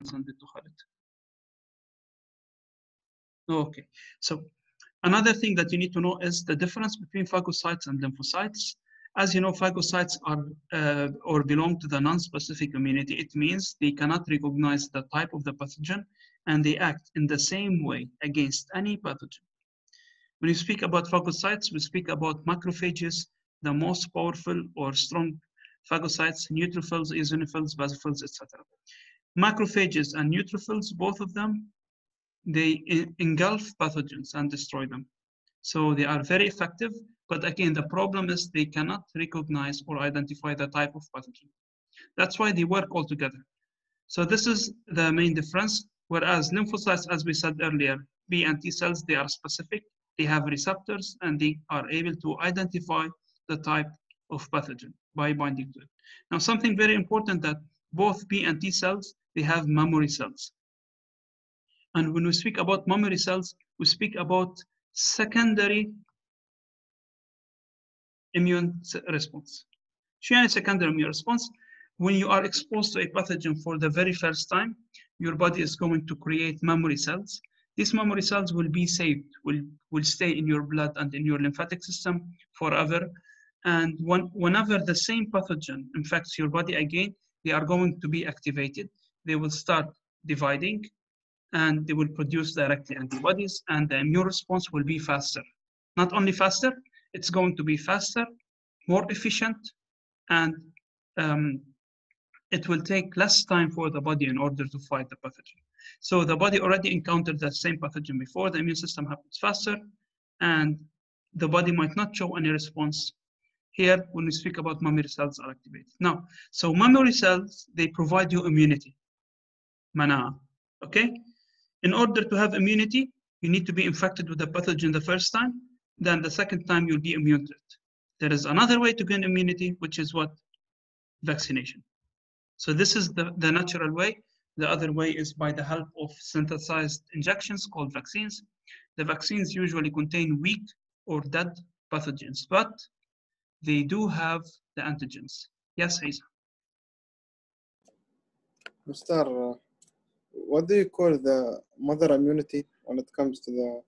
send it to Khalid. Okay, so another thing that you need to know is the difference between phagocytes and lymphocytes. As you know, phagocytes are or belong to the non-specific immunity. It means they cannot recognize the type of the pathogen and they act in the same way against any pathogen. When you speak about phagocytes, we speak about macrophages, the most powerful or strong phagocytes, neutrophils, eosinophils, basophils, etc. Macrophages and neutrophils, both of them, they engulf pathogens and destroy them. So they are very effective, but again, the problem is they cannot recognize or identify the type of pathogen. That's why they work all together. So this is the main difference. Whereas lymphocytes, as we said earlier, B and T cells, they are specific, they have receptors, and they are able to identify the type of pathogen by binding to it. Now, something very important that both B and T cells, they have memory cells. And when we speak about memory cells, we speak about secondary immune response. شو يعني secondary immune response? When you are exposed to a pathogen for the very first time, your body is going to create memory cells. These memory cells will be saved, will stay in your blood and in your lymphatic system forever. And whenever the same pathogen infects your body again, they are going to be activated. They will start dividing and they will produce directly antibodies, and the immune response will be faster. Not only faster, it's going to be faster, more efficient, and it will take less time for the body in order to fight the pathogen. So the body already encountered that same pathogen before, the immune system happens faster, and the body might not show any response. Here, when we speak about memory cells are activated. Now, so memory cells, they provide you immunity, mana, okay? In order to have immunity, you need to be infected with the pathogen the first time, then the second time you'll be immune to it. There is another way to gain immunity, which is what? Vaccination. So this is the natural way. The other way is by the help of synthesized injections called vaccines. The vaccines usually contain weak or dead pathogens, but they do have the antigens. Yes, Hazel. Mr. What do you call the mother immunity when it comes to the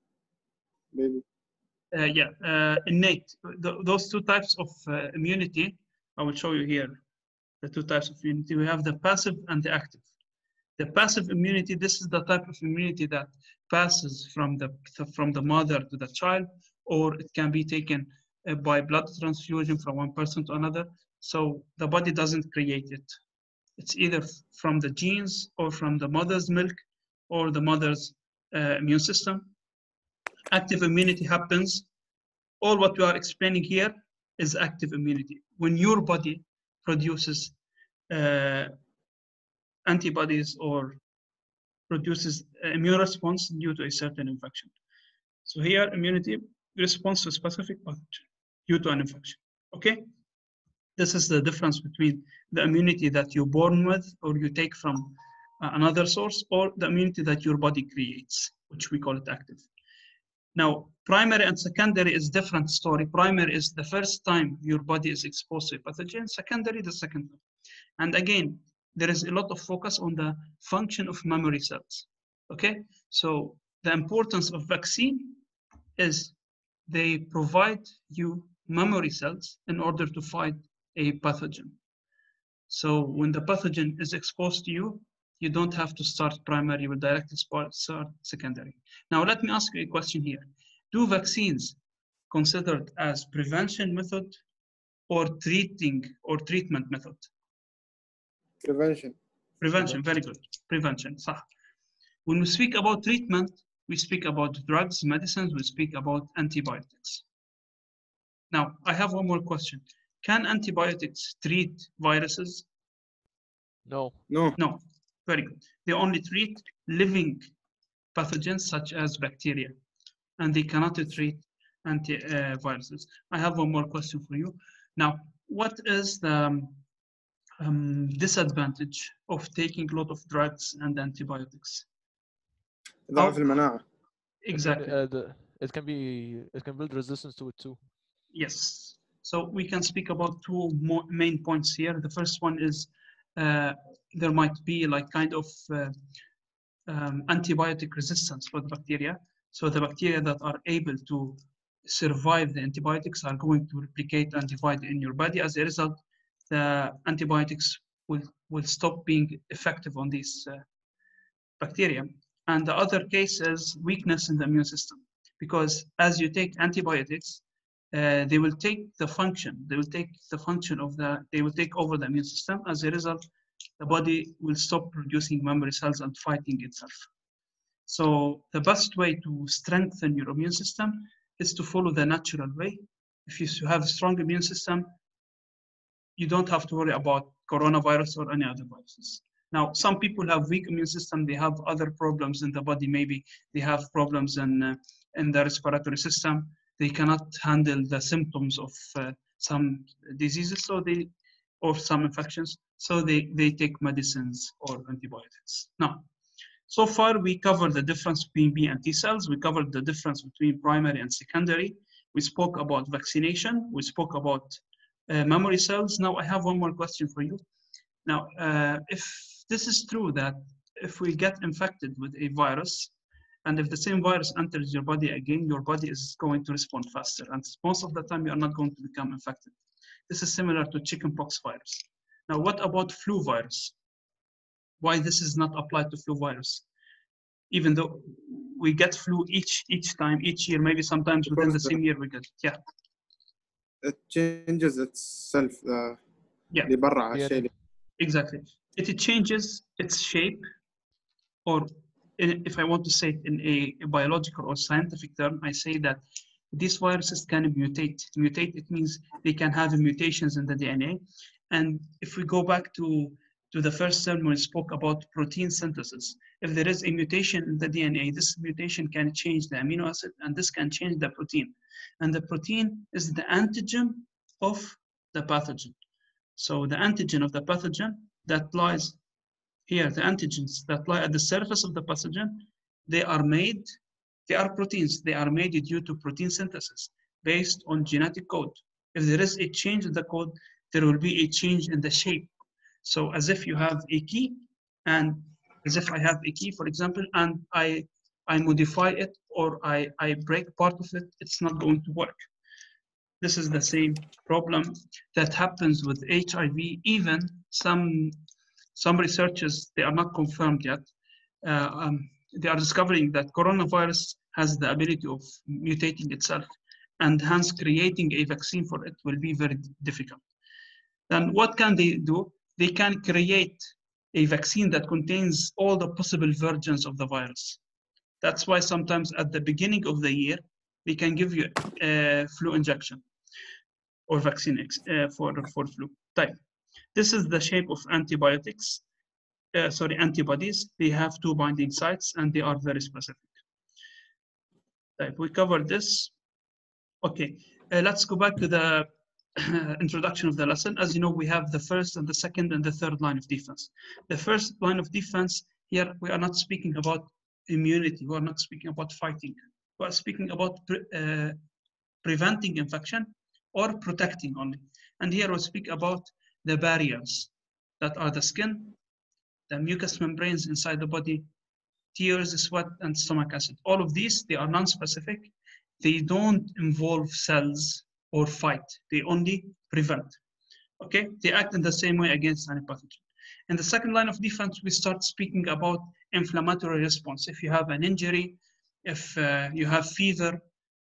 baby? Innate. Those two types of immunity, I will show you here. The two types of immunity. We have the passive and the active. The passive immunity, this is the type of immunity that passes from the mother to the child, or it can be taken by blood transfusion from one person to another. So the body doesn't create it. It's either from the genes or from the mother's milk or the mother's immune system. Active immunity happens. All what we are explaining here is active immunity. When your body produces antibodies or produces immune response due to a certain infection. So here, immunity response to specific pathogen due to an infection, okay? This is the difference between the immunity that you're born with or you take from another source, or the immunity that your body creates, which we call it active. Now, primary and secondary is different story. Primary is the first time your body is exposed to a pathogen, secondary the second time. And again, there is a lot of focus on the function of memory cells, okay? So the importance of vaccine is they provide you memory cells in order to fight a pathogen. So when the pathogen is exposed to you, you don't have to start primary, you will directly start secondary. Now, let me ask you a question here. Do vaccines considered as prevention method or treatment method? Prevention. Prevention, very good. Prevention, صح. When we speak about treatment, we speak about drugs, medicines, we speak about antibiotics. Now, I have one more question. Can antibiotics treat viruses? No. No. No, very good. They only treat living pathogens such as bacteria, and they cannot treat viruses. I have one more question for you. Now, what is the disadvantage of taking a lot of drugs and antibiotics? ضعف المناعة. Exactly. It can build resistance to it too. Yes. So we can speak about two main points here. The first one is there might be like kind of antibiotic resistance for the bacteria. So the bacteria that are able to survive the antibiotics are going to replicate and divide in your body. As a result, the antibiotics will stop being effective on these bacteria. And the other case is weakness in the immune system, because as you take antibiotics, they will take the function, they will take over the immune system. As a result, the body will stop producing memory cells and fighting itself. So the best way to strengthen your immune system is to follow the natural way. If you have a strong immune system, you don't have to worry about coronavirus or any other viruses. Now, some people have weak immune system, they have other problems in the body. Maybe they have problems in the respiratory system. They cannot handle the symptoms of some diseases, or some infections. So they take medicines or antibiotics. Now, so far we covered the difference between B and T cells. We covered the difference between primary and secondary. We spoke about vaccination. We spoke about memory cells. Now I have one more question for you. Now, if this is true, that if we get infected with a virus, and if the same virus enters your body again, your body is going to respond faster. And most of the time, you are not going to become infected. This is similar to chickenpox virus. Now, what about flu virus? Why this is not applied to flu virus? Even though we get flu each year, maybe sometimes within the same year we get, yeah. It changes itself. Yeah. Exactly. It changes its shape, or if I want to say it in a biological or scientific term, I say that these viruses can mutate. Mutate, it means they can have mutations in the DNA. And if we go back to the first term when we spoke about protein synthesis, if there is a mutation in the DNA, this mutation can change the amino acid, and this can change the protein. And the protein is the antigen of the pathogen. So the antigen of the pathogen that lies here, the antigens that lie at the surface of the pathogen, they are proteins. They are made due to protein synthesis based on genetic code. If there is a change in the code, there will be a change in the shape. So as if you have a key, and as if I have a key, for example, and I modify it, or I break part of it, it's not going to work. This is the same problem that happens with HIV. Even some researchers, they are not confirmed yet. They are discovering that coronavirus has the ability of mutating itself, and hence creating a vaccine for it will be very difficult. Then what can they do? They can create a vaccine that contains all the possible versions of the virus. That's why sometimes at the beginning of the year, they can give you a flu injection or vaccine for flu type. This is the shape of antibodies. They have 2 binding sites, and they are very specific. We covered this. Okay, let's go back to the introduction of the lesson. As you know, we have the first and the second and the third line of defense. The first line of defense, here we are not speaking about immunity. We are not speaking about fighting. We are speaking about preventing infection or protecting only. And here we speak about the barriers that are the skin, the mucous membranes inside the body, tears, sweat, and stomach acid. All of these, they are non-specific. They don't involve cells or fight. They only prevent. Okay? They act in the same way against any pathogen. In the second line of defense, we start speaking about inflammatory response. If you have an injury, if you have fever,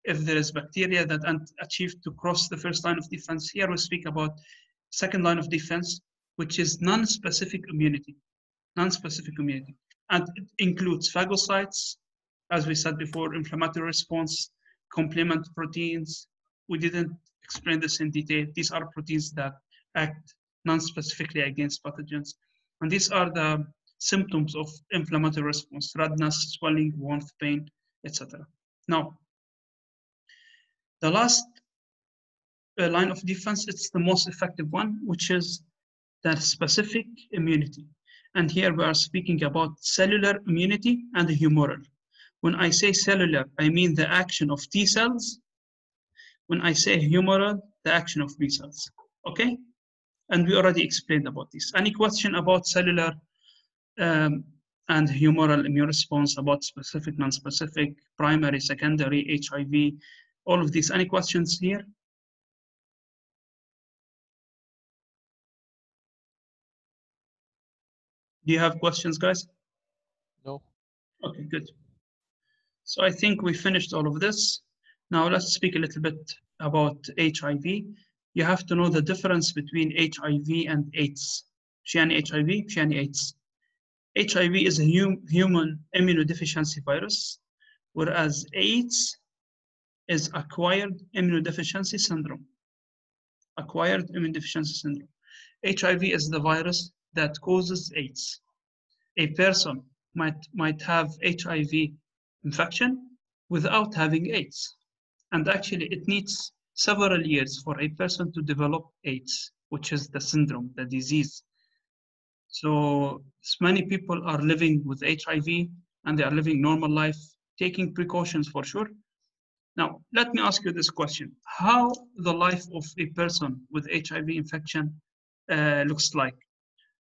if there is bacteria that achieved to cross the first line of defense, here we speak about second line of defense, which is non-specific immunity. Non-specific immunity. And it includes phagocytes, as we said before, inflammatory response, complement proteins. We didn't explain this in detail. These are proteins that act non-specifically against pathogens. And these are the symptoms of inflammatory response: redness, swelling, warmth, pain, etc. Now, the last line of defense, it's the most effective one, which is the specific immunity. And here we are speaking about cellular immunity and humoral. When I say cellular, I mean the action of T cells. When I say humoral, the action of B cells. Okay? And we already explained about this. Any question about cellular and humoral immune response, about specific, non-specific, primary, secondary, HIV, all of these? Any questions here? Do you have questions, guys? No. Okay, good. So I think we finished all of this. Now let's speak a little bit about HIV. You have to know the difference between HIV and AIDS. شو HIV? شو AIDS? HIV is a human immunodeficiency virus, whereas AIDS is acquired immunodeficiency syndrome. Acquired immunodeficiency syndrome. HIV is the virus that causes AIDS. A person might have HIV infection without having AIDS. And actually, it needs several years for a person to develop AIDS, which is the syndrome, the disease. So many people are living with HIV and they are living normal life, taking precautions for sure. Now, let me ask you this question. How the life of a person with HIV infection looks like?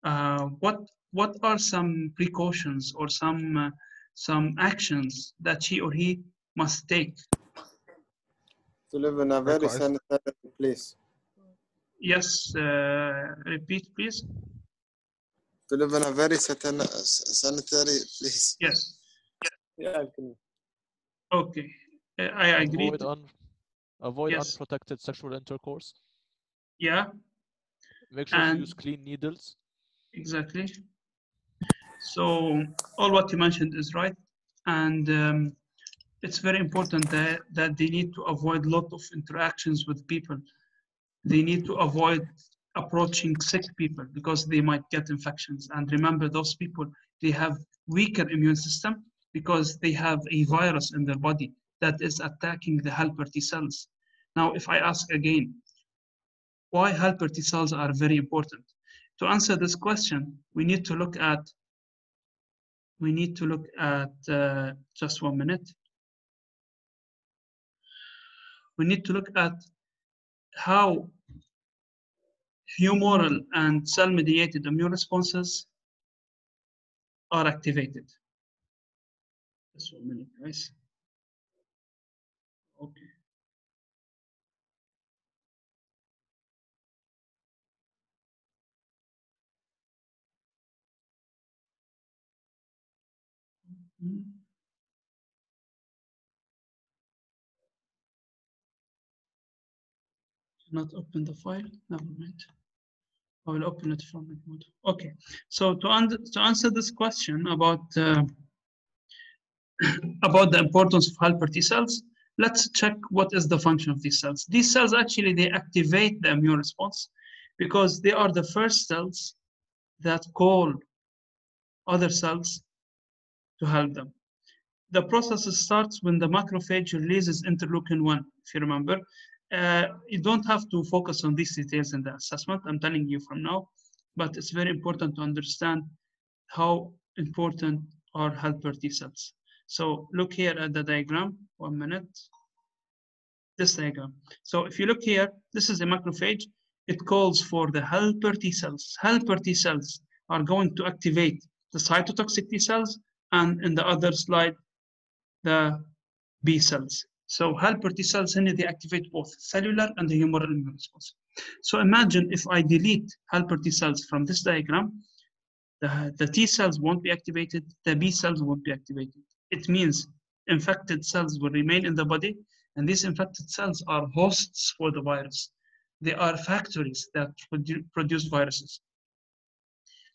What are some precautions or some actions that she or he must take? To live in a very sanitary place. Yes, repeat, please. To live in a very sanitary place. Yes. Yeah, I can. Okay, I agree. Avoid Yes. unprotected sexual intercourse. Yeah. Make sure to use clean needles. Exactly. So all what you mentioned is right, and it's very important that they need to avoid a lot of interactions with people. They need to avoid approaching sick people because they might get infections. And remember, those people, they have weaker immune system because they have a virus in their body that is attacking the helper T cells. Now, if I ask again, why helper T cells are very important? To answer this question, we need to look at just 1 minute. We need to look at how humoral and cell-mediated immune responses are activated. Just 1 minute, guys. Okay. Not open the file. Never mind. I will open it from the mode. Okay. So to answer this question about the importance of helper T cells, let's check what is the function of these cells. These cells actually, they activate the immune response because they are the first cells that call other cells to help them. The process starts when the macrophage releases interleukin-1, if you remember. You don't have to focus on these details in the assessment, I'm telling you from now, but it's very important to understand how important are helper T cells. So look here at the diagram, 1 minute. This diagram. So if you look here, this is a macrophage. It calls for the helper T cells. Helper T cells are going to activate the cytotoxic T cells, and in the other slide, the B cells. So helper T cells, they activate both cellular and the humoral immune response. So imagine if I delete helper T cells from this diagram, the T cells won't be activated, the B cells won't be activated. It means infected cells will remain in the body, and these infected cells are hosts for the virus. They are factories that produce viruses.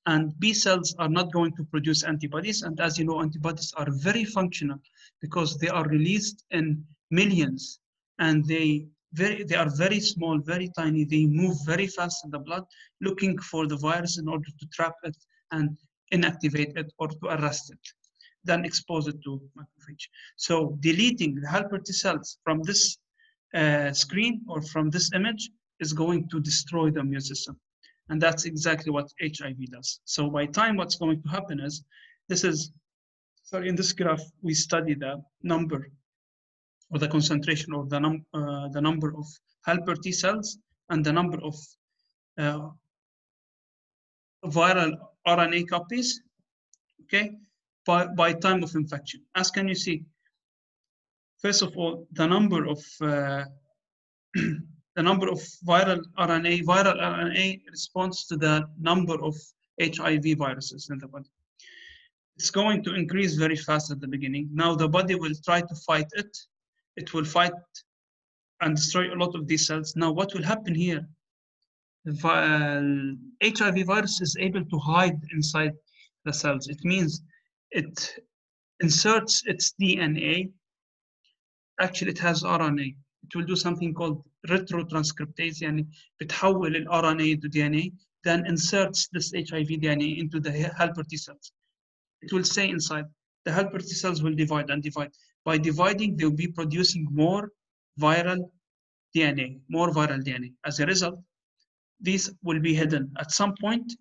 And B cells are not going to produce antibodies. And as you know, antibodies are very functional because they are released in millions, and they are very small, very tiny. They move very fast in the blood, looking for the virus in order to trap it and inactivate it or to arrest it, then expose it to macrophage. So deleting the helper T cells from this screen or from this image is going to destroy the immune system. And that's exactly what HIV does. So by time, what's going to happen is, in this graph, we study the number or the concentration or the number of helper T cells and the number of viral RNA copies, okay, by time of infection. As can you see, first of all, the number of viral RNA responds to the number of HIV viruses in the body. It's going to increase very fast at the beginning. Now the body will try to fight it. It will fight and destroy a lot of these cells. Now what will happen here? The HIV virus is able to hide inside the cells. It means it inserts its DNA. Actually, it has RNA. It will do something called retrotranscriptase, يعني بتحول ال RNA into DNA, then inserts this HIV DNA into the helper T cells. It will stay inside. The helper T cells will divide and divide. By dividing, they will be producing more viral DNA. As a result, these will be hidden. At some point,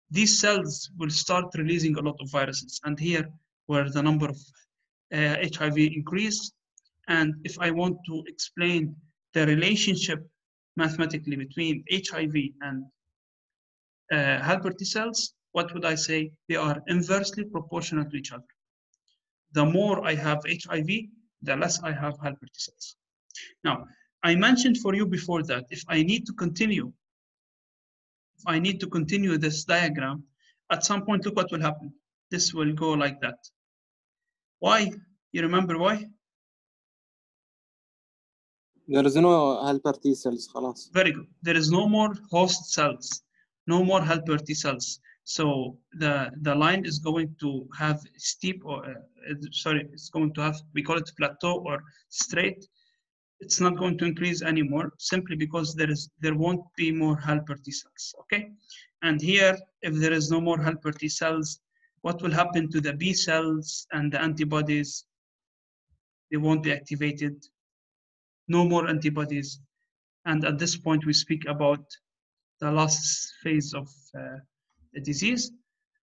these cells will start releasing a lot of viruses. And here, where the number of HIV increase, and if I want to explain the relationship mathematically between HIV and helper T cells, what would I say? They are inversely proportional to each other. The more I have HIV, the less I have helper T cells. Now, I mentioned for you before that if I need to continue this diagram, at some point, look what will happen. This will go like that. Why? You remember why? There is no helper T cells. خلاص. Very good. There is no more host cells, no more helper T cells. So the line is going to have steep, or it's going to have, we call it plateau or straight. It's not going to increase anymore, simply because there won't be more helper T cells, okay? And here, if there is no more helper T cells, what will happen to the B cells and the antibodies? They won't be activated. No more antibodies. And at this point, we speak about the last phase of the disease.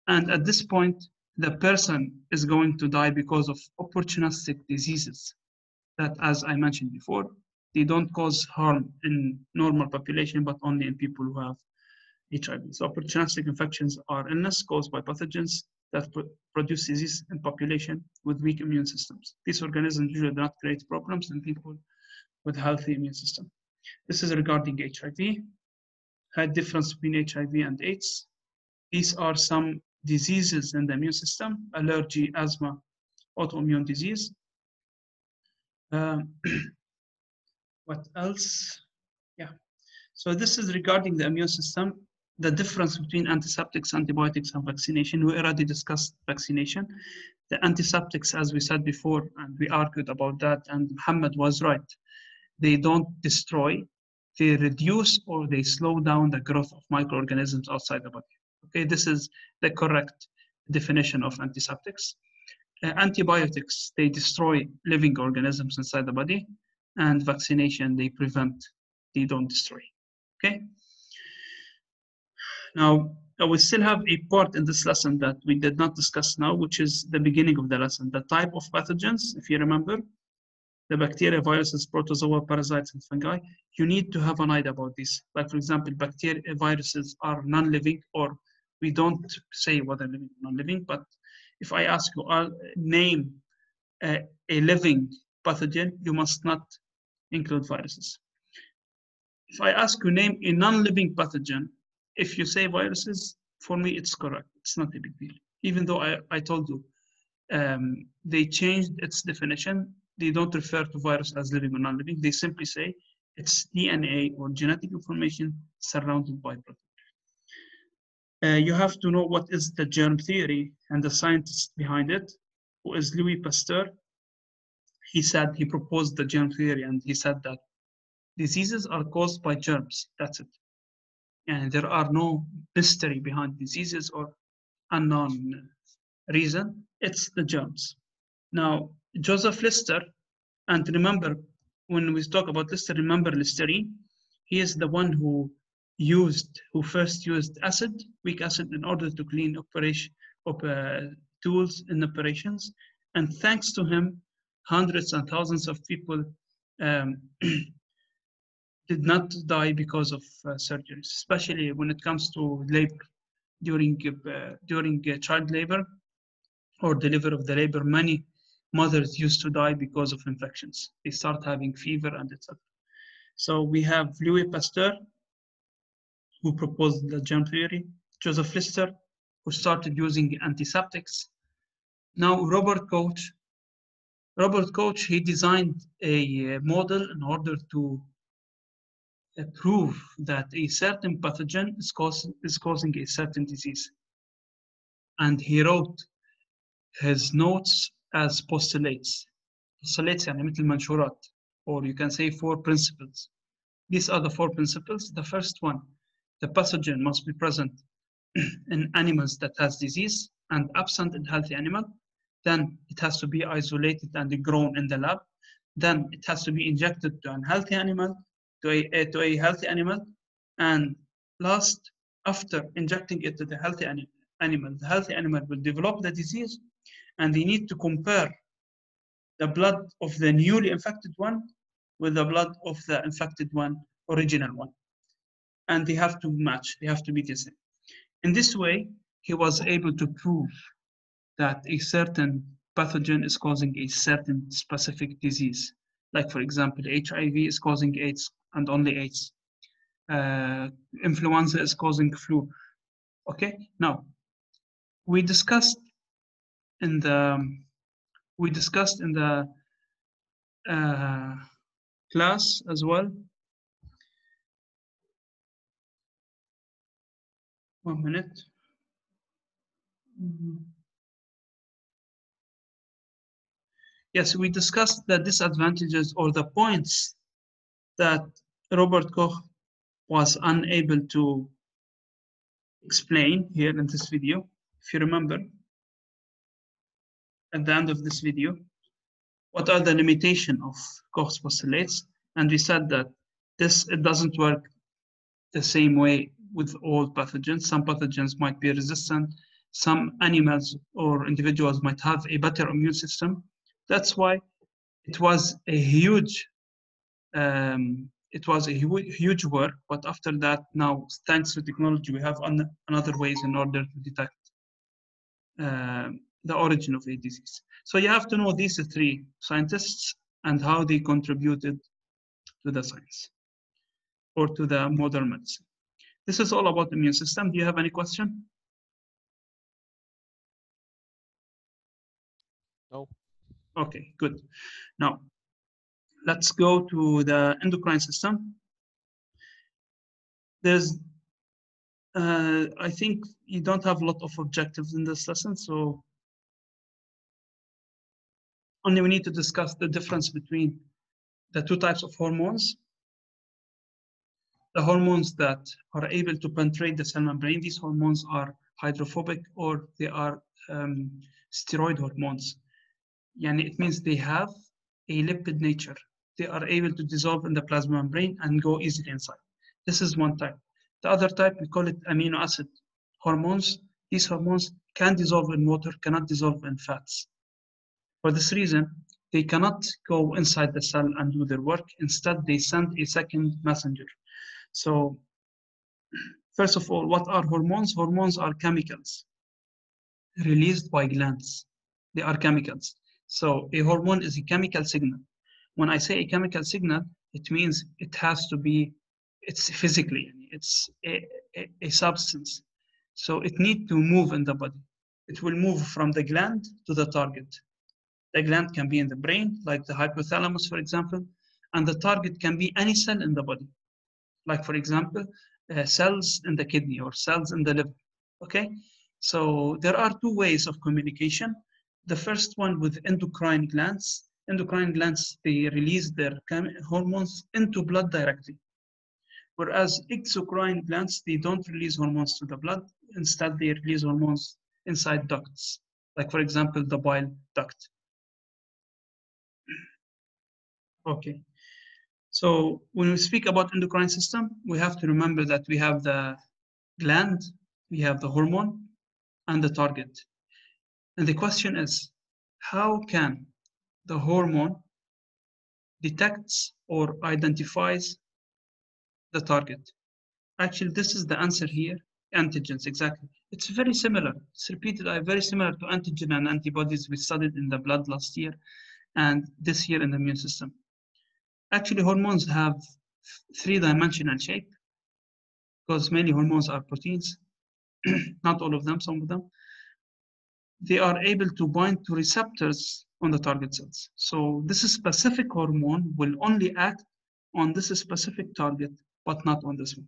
And at this point, the person is going to die because of opportunistic diseases that, as I mentioned before, they don't cause harm in normal population, but only in people who have HIV. So opportunistic infections are illness caused by pathogens that produce disease in population with weak immune systems. These organisms usually do not create problems in people with healthy immune system. This is regarding HIV. Had difference between HIV and AIDS. These are some diseases in the immune system: allergy, asthma, autoimmune disease. What else? Yeah. So this is regarding the immune system. The difference between antiseptics, antibiotics, and vaccination. We already discussed vaccination. The antiseptics, as we said before, and we argued about that, and Muhammad was right. They don't destroy, they reduce or they slow down the growth of microorganisms outside the body. Okay, this is the correct definition of antiseptics. Antibiotics, they destroy living organisms inside the body, and vaccination, they prevent, they don't destroy. Okay. Now, we still have a part in this lesson that we did not discuss now, which is the beginning of the lesson, the type of pathogens. If you remember, the bacteria, viruses, protozoa, parasites, and fungi, you need to have an idea about this. Like, for example, bacteria, viruses are non-living, or we don't say whether living or non-living, but if I ask you, name a living pathogen, you must not include viruses. If I ask you, name a non-living pathogen, if you say viruses, for me, it's correct. It's not a big deal. Even though I told you, they changed its definition. They don't refer to virus as living or non-living. They simply say it's DNA or genetic information surrounded by protein. You have to know what is the germ theory and the scientist behind it, who is Louis Pasteur. He proposed the germ theory, and he said that diseases are caused by germs. That's it. And there are no mystery behind diseases or unknown reason. It's the germs. Now, Joseph Lister, and remember, when we talk about Lister, remember Listerine. He is the one who first used weak acid, in order to clean tools in operations. And thanks to him, hundreds and thousands of people did not die because of surgeries, especially when it comes to labor. during child labor or delivery of the labor, many mothers used to die because of infections. They start having fever and etc. So we have Louis Pasteur, who proposed the germ theory, Joseph Lister, who started using antiseptics. Now Robert Koch, he designed a model in order to prove that a certain pathogen is causing a certain disease. And he wrote his notes as postulates. Postulates يعني مثل منشورات, or you can say 4 principles. These are the 4 principles. The first one, the pathogen must be present in animals that has disease and absent in healthy animal. Then it has to be isolated and grown in the lab. Then it has to be injected to a healthy animal, to a healthy animal. And last, after injecting it to the healthy animal, the healthy animal will develop the disease, and they need to compare the blood of the newly infected one with the blood of the infected one, original one. And they have to match, they have to be the same. In this way, he was able to prove that a certain pathogen is causing a certain specific disease. Like, for example, HIV is causing AIDS and only AIDS. Influenza is causing flu. Okay, now we discussed in the class as well. 1 minute. Yes, we discussed the disadvantages or the points that Robert Koch was unable to explain here in this video. If you remember, at the end of this video, what are the limitations of Koch's postulates? And we said that it doesn't work the same way with all pathogens. Some pathogens might be resistant. Some animals or individuals might have a better immune system. That's why it was a huge work. But after that, now thanks to technology, we have another ways in order to detect the origin of a disease. So you have to know these 3 scientists and how they contributed to the science or to the modern medicine. This is all about the immune system. Do you have any question? No. Okay, good. Now, let's go to the endocrine system. There's, I think you don't have a lot of objectives in this lesson, so only we need to discuss the difference between the 2 types of hormones. The hormones that are able to penetrate the cell membrane, these hormones are hydrophobic or they are steroid hormones. Yani it means they have a lipid nature. They are able to dissolve in the plasma membrane and go easily inside. This is one type. The other type, we call it amino acid hormones. These hormones can dissolve in water, cannot dissolve in fats. For this reason, they cannot go inside the cell and do their work. Instead, they send a second messenger. So, first of all, what are hormones? Hormones are chemicals released by glands. They are chemicals. So a hormone is a chemical signal. When I say a chemical signal, it means it has to be, it's physically, it's a substance. So it needs to move in the body. It will move from the gland to the target. The gland can be in the brain, like the hypothalamus, for example, and the target can be any cell in the body. Like, for example, cells in the kidney or cells in the liver, okay? So there are 2 ways of communication. The first one with endocrine glands. Endocrine glands, they release their hormones into blood directly. Whereas exocrine glands, they don't release hormones to the blood. Instead, they release hormones inside ducts. Like, for example, the bile duct. Okay. So when we speak about endocrine system, we have to remember that we have the gland, we have the hormone, and the target. And the question is, how can the hormone detects or identifies the target? Actually, this is the answer here, antigens, exactly. It's very similar. It's repeated, very similar to antigen and antibodies we studied in the blood last year and this year in the immune system. Actually, hormones have three-dimensional shape because many hormones are proteins, not all of them, some of them. They are able to bind to receptors on the target cells. So this specific hormone will only act on this specific target, but not on this one.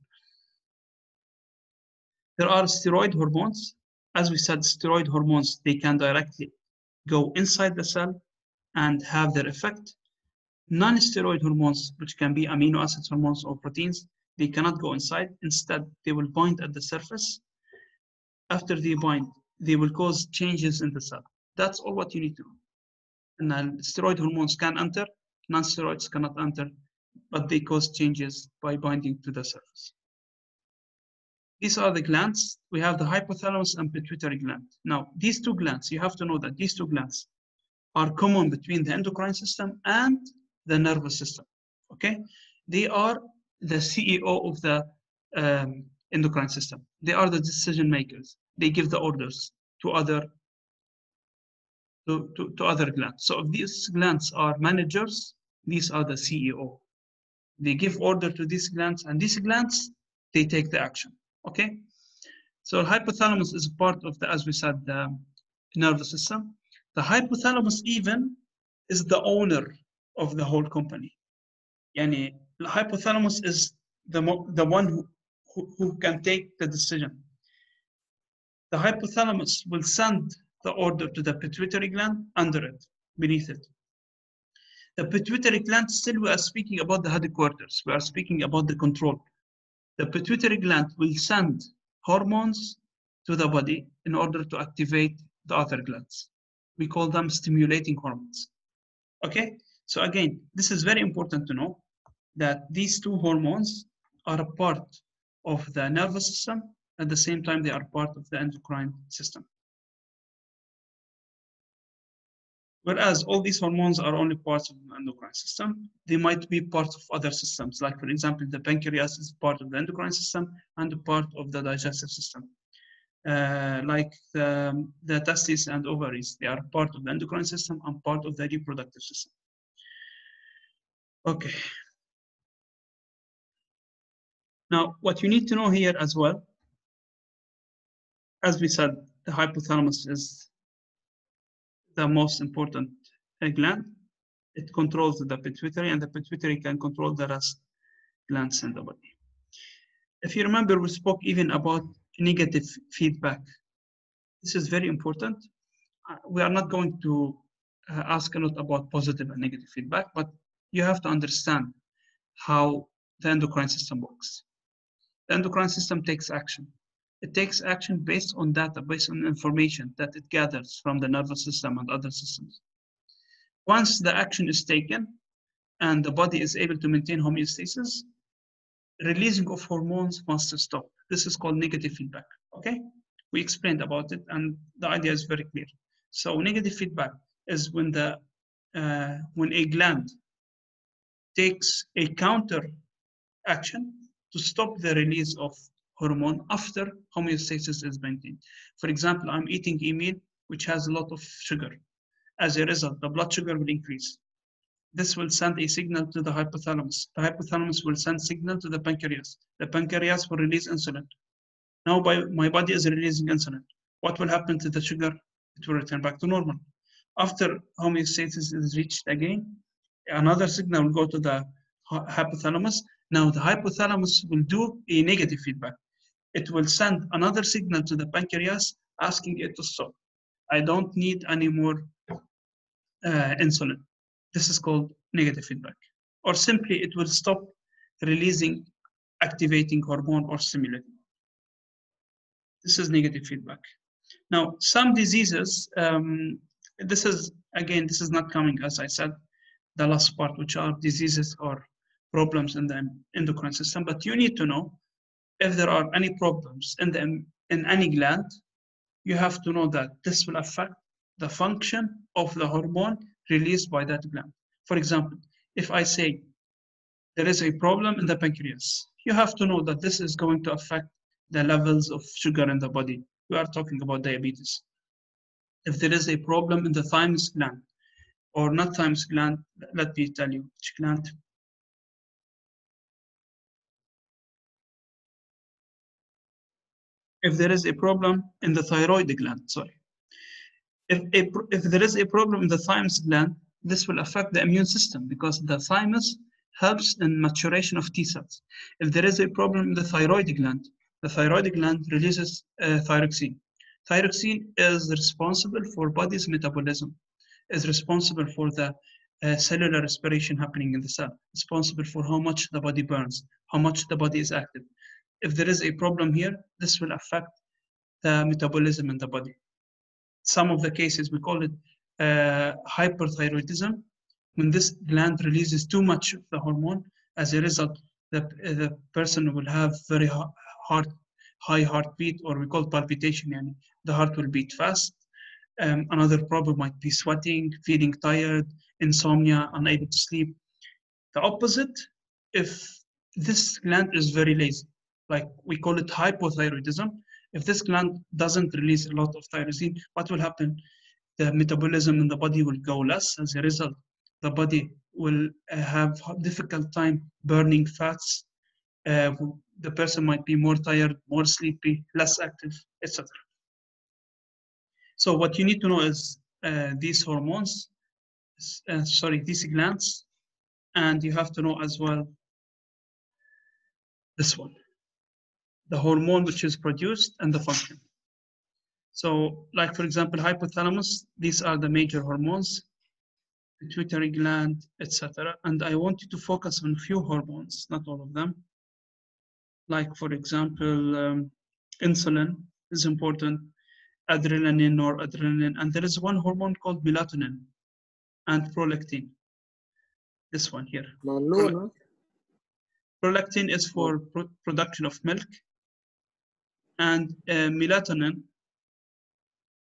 There are steroid hormones. As we said, steroid hormones, they can directly go inside the cell and have their effect. Non-steroid hormones, which can be amino acids hormones or proteins, they cannot go inside. Instead, they will bind at the surface. After they bind, they will cause changes in the cell. That's all what you need to know. And then steroid hormones can enter, non-steroids cannot enter, but they cause changes by binding to the surface. These are the glands. We have the hypothalamus and pituitary gland. Now, these two glands, you have to know that these two glands are common between the endocrine system and the nervous system, okay? They are the CEO of the endocrine system. They are the decision makers. They give the orders to other glands. So if these glands are managers, these are the CEO. They give order to these glands, and these glands, they take the action, okay? So hypothalamus is part of the, as we said, the nervous system. The hypothalamus even is the owner of the whole company. Yani, the hypothalamus is the one who can take the decision. The hypothalamus will send the order to the pituitary gland under it, beneath it. The pituitary gland, still we are speaking about the headquarters. We are speaking about the control. The pituitary gland will send hormones to the body in order to activate the other glands. We call them stimulating hormones. Okay? So again, this is very important to know that these two hormones are a part of the nervous system. At the same time, they are part of the endocrine system. Whereas all these hormones are only parts of the endocrine system, they might be parts of other systems. Like, for example, the pancreas is part of the endocrine system and a part of the digestive system. Like the testes and ovaries, they are part of the endocrine system and part of the reproductive system. Okay. Now, what you need to know here as well, as we said, the hypothalamus is the most important gland. It controls the pituitary, and the pituitary can control the rest glands in the body. If you remember, we spoke even about negative feedback. This is very important. We are not going to ask a lot about positive and negative feedback, but you have to understand how the endocrine system works. The endocrine system takes action. It takes action based on data, based on information that it gathers from the nervous system and other systems. Once the action is taken and the body is able to maintain homeostasis, releasing of hormones must stop. This is called negative feedback, okay? We explained about it, and the idea is very clear. So negative feedback is when a gland takes a counter action to stop the release of hormone after homeostasis is maintained. For example, I'm eating a meal which has a lot of sugar. As a result, the blood sugar will increase. This will send a signal to the hypothalamus. The hypothalamus will send signal to the pancreas. The pancreas will release insulin. Now my body is releasing insulin. What will happen to the sugar? It will return back to normal. After homeostasis is reached again, another signal will go to the hypothalamus. Now the hypothalamus will do a negative feedback. It will send another signal to the pancreas asking it to stop. I don't need any more insulin. This is called negative feedback. Or simply it will stop releasing activating hormone or stimulating. This is negative feedback. Now, some diseases, this is not coming, as I said, the last part, which are diseases or problems in the endocrine system, but you need to know if there are any problems in any gland, you have to know that this will affect the function of the hormone released by that gland. For example, if I say there is a problem in the pancreas, you have to know that this is going to affect the levels of sugar in the body. we are talking about diabetes. If there is a problem in the thymus gland, or not thymus gland, let me tell you which gland. If there is a problem in the thyroid gland, sorry. If there is a problem in the thymus gland, this will affect the immune system because the thymus helps in maturation of T cells. If there is a problem in the thyroid gland releases thyroxine. Thyroxine is responsible for body's metabolism, is responsible for the cellular respiration happening in the cell, responsible for how much the body burns, how much the body is active. If there is a problem here, this will affect the metabolism in the body. Some of the cases, we call it hyperthyroidism. When this gland releases too much of the hormone, as a result, the person will have very high heartbeat, or we call palpitation. Yani the heart will beat fast. Another problem might be sweating, feeling tired, insomnia, unable to sleep. The opposite, if this gland is very lazy, like we call it hypothyroidism, if this gland doesn't release a lot of thyroxine, what will happen? The metabolism in the body will go less. As a result, the body will have a difficult time burning fats. The person might be more tired, more sleepy, less active, etc. So what you need to know is these hormones, these glands, and you have to know as well this one, the hormone which is produced and the function. So, like for example, hypothalamus, these are the major hormones, pituitary gland, etc. And I want you to focus on few hormones, not all of them. Like for example, insulin is important, adrenaline or adrenaline, and there is one hormone called melatonin and prolactin. This one here. Prolactin is for production of milk, and melatonin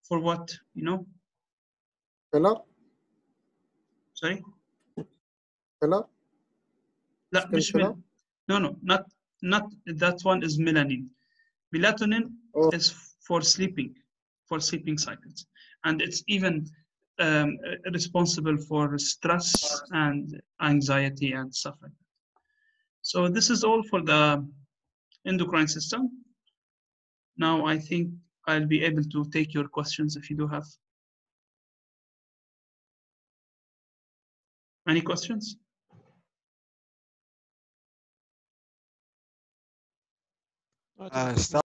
for what, you know? Color? Sorry? Color? لا مش no, not that one is melanin. Melatonin is for sleeping cycles, and it's even responsible for stress and anxiety and stuff like that. So this is all for the endocrine system. Now I think I'll be able to take your questions if you do have. Any questions? Stop.